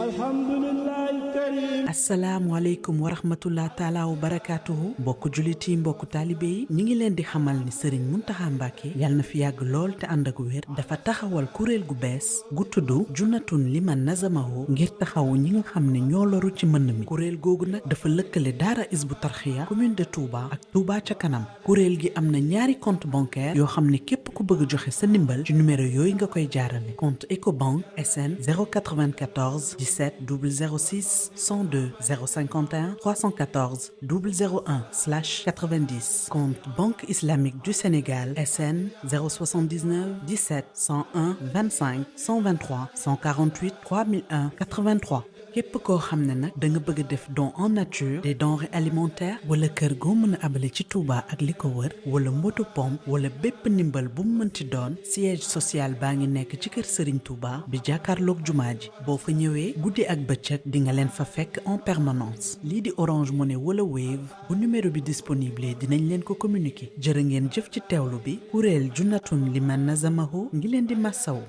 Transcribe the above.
alhamdulillahi karim. asalaamualeykum wa rahmatullah taala wa barakaatuhu mbokku jullit yi mbokku taalibe yi ñi ngi leen di xamal ni sëriñ Muntaxa Mbàkke yal na fi yàgg lool te ànd ak wér dafa taxawal kuréel gu bees gu tudd Junnatun Liman Nazamahu ngir taxawu ñi nga xam ne ñoo loru ci mbënn mi kuréel googu nag dafa lëkkale daara Hizbu Tarxiya commune de Touba ak Touba ca kanam kuréel gi am na ñaari compte bancaire yoo xam ne képp ku bëgg joxe sa ndimbal ci numéro yooyu nga koy jaarale compte Ecobank SN 094 17 006 102 051 314 001/90 compte Banque islamique du Sénégal SN 079 17 101 25 123 148 3001 83 képp koo xam ne nag da nga bëgg a def don en nature des denrées alimentaires wala kër goo mën a abale ci Touba ak li ko wër wala moto pompe wala bépp ndimbal bu mu mënti doon siège social baa ngi nekk ci kër Serigne Touba bi jàkkaarloog jumaa ji boo fa ñëwee guddi ak bëccëg di nga leen fa fekk en permanence lii di Orange Money wala Wave bu numéro bi disponible dinañ leen ko communiquer jërë ngeen jëf ci teewlu bi kuréel Junnatun Liman Nazamahu ngi leen di massaw